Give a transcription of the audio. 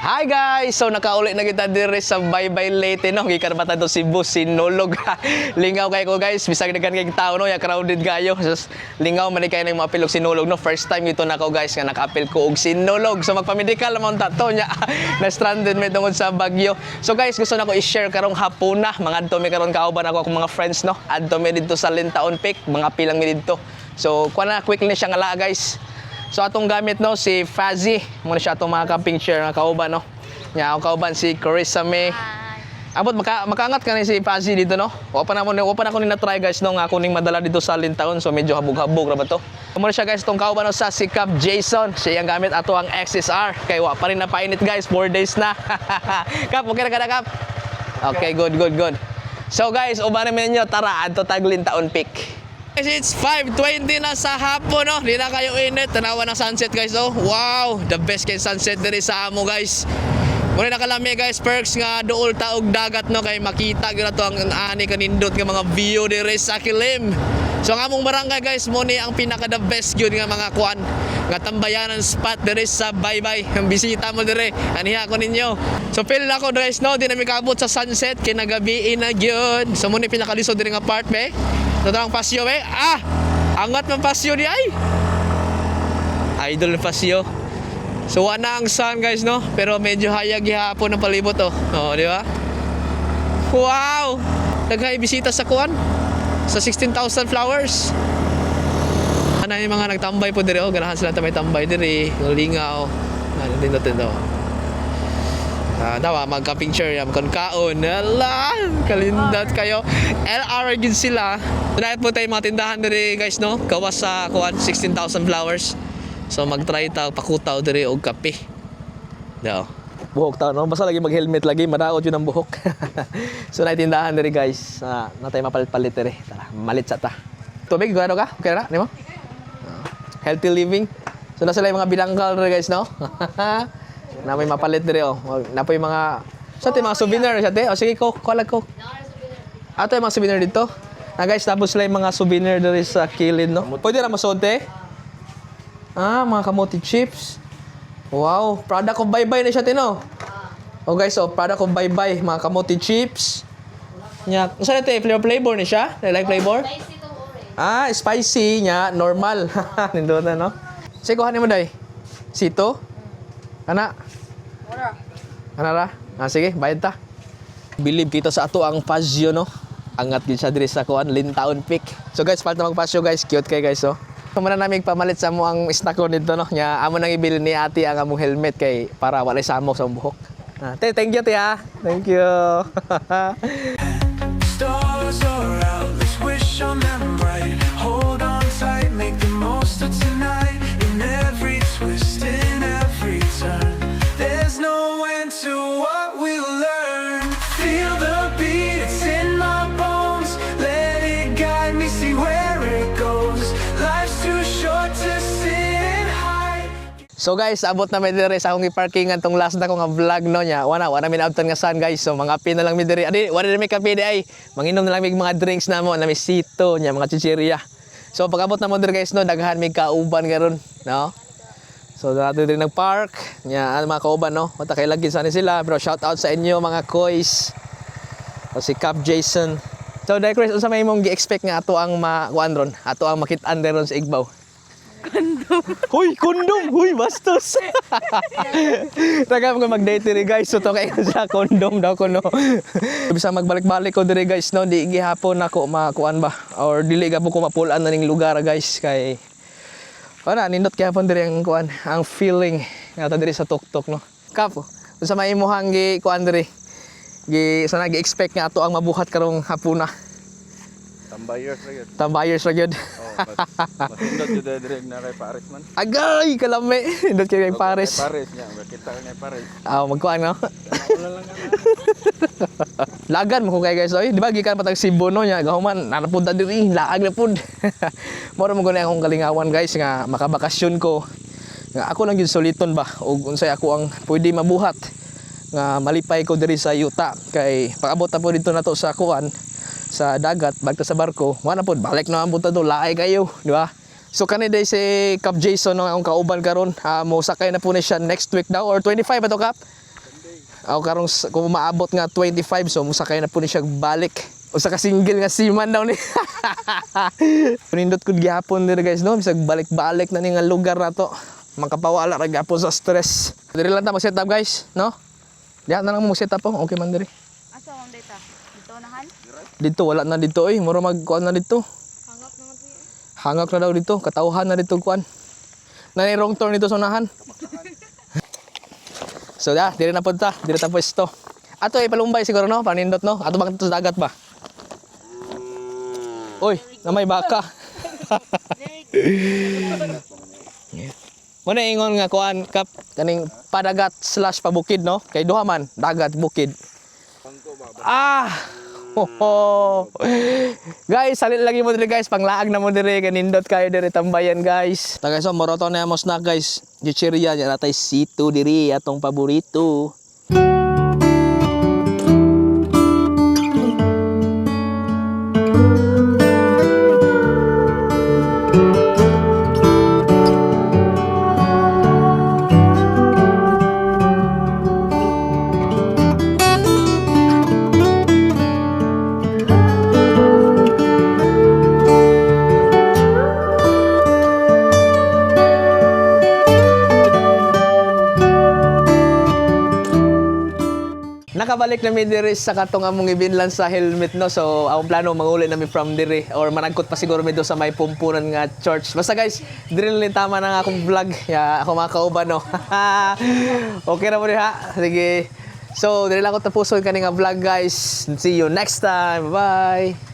Hi guys! So nakauli na kita dire sa Baybay Leyte no. Gikan pa ta to Cebu Sinulog. Lingaw kay ko guys, bisag daghan kay tao no, ya crowded kayo. Just lingaw man kay nang maapil og Sinulog no. First time ito nako guys nga nakaapil ko og Sinulog. So magpa-medical naman ta to nya. Na stranded mi tungod sa bagyo. So guys, gusto nako i-share karong hapuna. Mga adto mi karon kauban ako akong mga friends no. Adto mi didto sa Lintaon Peak, mga pilang mi didto. So kuha na quickly siya nga guys. So atong gamit no si Fazzy, muna siya atong mga camping chair nga kauban no. Nya ako kauban si Carissa May. Abot makaangat ka ni si Fazzy dito no. Wa pa na ko ni na try guys no nga ako ning madala dito sa Lintaon, so medyo habog-habog ra ba to. Muna siya guys tong kauban no sa si Cap Jason. Siya ang gamit ato ang XSR. Kay wa pa rin na painit guys, 4 days na. Cap, okay na kada Cap? Okay, good. So guys, uban namin nyo, tara adto tag Lintaon Peak. Guys, it's 5:20 na sa hapon, no? Di na kayo init. Tanawa ng sunset, guys, oh. Wow! The best kay sunset diri sa amo, guys. Muna na kalami, guys. Perks nga dool taog dagat, no? Kay makita gyud to ang ani kanindot nga mga view diri sa Kilim. So ang among barangay, guys, mo ni ang pinaka the best gyud nga mga kuan nga tambayanan spot diri sa Baybay. Ang bisita mo diri, aniha ko ninyo. So feel na ko guys, no? Di na mi kaabot sa sunset kay nagabi na gyud. So mo ni pinakalisod diri nga part, be. Totoo ang pasyo, eh. Angat ng pasyo di ay. Idol ng pasyo. So, wala ang sun, guys, no? Pero medyo hayag hapon ng palibot, oh. Oh, di ba? Wow! Naghay bisita sa kuwan. Sa 16,000 flowers. Ano yung mga nagtambay po diri, oh. Ganahan sila may tambay diri. Lingaw. Ano din natin, oh. Dawa, mag-camping chair yan, magkaon. Ala, kalindot kayo. LR din sila. Dahil po tayo mga tindahan diri guys, no? Gawas sa 16,000 flowers. So mag-try tayo, pakutaw diri og kape. Daw. Buhok tayo, no? Basta lagi mag-helmet lagi, madaot yun ang buhok. So naitindahan diri guys. Na tayo mapalit-palit diri. Tara, malit sa ta. Tubig, gano ka? Okay na? Di mo? Healthy living. So nasa lang yung mga bilanggal diri guys, no? Na may mapalit diri, oh. Na po yung mga sa mga souvenir sa te. O sige, kulag ko. Ato yung mga souvenir dito. Na guys, tapos sila yung mga souvenir diri sa kilid, no? Pwede na masonte. Mga kamote chips. Wow, product of Baybay na siya, tino. Oh guys, oh, product of Baybay, mga kamote chips. Nya, saan ito? Flavor ni siya? Like flavor? Spicy to orange. Spicy nya, normal. Nindot na, no? Sige, kuhanin mo, day. Sito? Ana? Ana ra? Sige, bayad ta. Believe kita sa ato ang pasyo, no? Angat gid siya diri sa kuan Lintaon Peak. So guys, palta magpasyo guys, cute kay guys, oh. Muna namin pamalit sa mo ang snack ko nito, no? Nya amo nang ibili ni ate ang among helmet kay para walay samok sa buhok. Thank you, te, ha. Thank you. Stars are out, let's wish on them bright. Hold on tight, make the most of tonight. In every twist, in every turn, there's no end to what we learn. Feel the beat, it's in my bones. Let it guide me, see where it goes. Life's too short to sit and hide. So guys, abot na mi diri sa akong i-parkingan tong last na ko nga vlog no nya. Wala mi naabtan nga sun guys. So mga pin na lang mi diri. Wala mi kape di ay. Manginom na lang mi mga drinks na mo, na mi sito nya mga chichirya. So pag abot na mo diri guys no, daghan mi kauban karon, no? So dati din nag-park nya mga kauban no. Wata kay lagi sana sila, pero shout out sa inyo mga kois. O si Cap Jason. So dai Chris, unsa may imong gi-expect nga ato ang kuan ron? Ato ang makit-an ron sa Igbaw. Kondom. Huy, kondom. Huy, bastos. Taga mga mag-date diri guys. So to kay sa kondom daw ko no. Bisa magbalik-balik ko diri guys no. Di gihapon nako makuan ba or dili gapon ko mapulan na ning lugar guys kay wala nindot gihapon diri ang kuan, ang feeling nga diri sa tuktok no. Kap, unsa may imong gi kuan diri? Sana gi-expect nga ato ang mabuhat karong hapuna. Tambayers ra gyud. Mas indot jud dire na kay Paris man. Agay, kalami. Indot kay Paris. Paris nya, kita kay Paris. Magkuan no. Lagan mo ko kay guys, oy. Di ba gikan patag Cebu no nya, gahuman nanapunta diri, laag na pud. Mora mo gani akong kalingawan guys nga makabakasyon ko. Nga ako lang gyud soliton ba ug unsay ako ang pwede mabuhat nga malipay ko diri sa yuta kay pag-abot na po dito nato sa kuan sa dagat bagta sa barko wala pod balik na ang punta do laay kayo di ba? So kani day si Cap Jason ang kauban karon mo sakay na po ni siya next week daw or 25 ato Cap Ako karong kung maabot nga 25 so musakay na po ni siya balik. Usa ka single nga seaman daw ni. Pinindot ko gihapon diri guys no, bisag balik-balik na ni nga lugar na to. Makapawala ra gyapon sa stress. Diri lang ta mo set up guys, no? Diha na lang mo set up po. Okay man diri. Asa ang data? Dito nahan? Dito wala na dito eh, mura magkuan na dito. Hangap naman to. Hangak na daw dito, katawhan na dito kuan. Nani wrong turn dito sa unahan. So diri na punta, diri ta pwesto. Ato palumbay siguro no, panindot no. Ato bang sa dagat ba? Oy, na may baka. Muna ingon nga kuan kap kaning padagat/pabukid no. Kay duha man, dagat bukid. Ah! Hoho. Guys, salit lagi mo diri guys, panglaag na mo diri kanindot kayo diri tambayan guys. Ta guys, moroto na mo snack guys. Chicheria nya natay situ diri atong paborito. Nakabalik na mi diri sa katong among ibinlan sa helmet no. So ang plano manguli nami from diri or managkot pa siguro mi do sa may pumpunan nga church. Basta guys, diri lang tama na nga akong vlog. Ya ako mga kauban no. Okay na mo ha. Sige. So diri lang ko tapuson kani nga vlog guys. See you next time. Bye.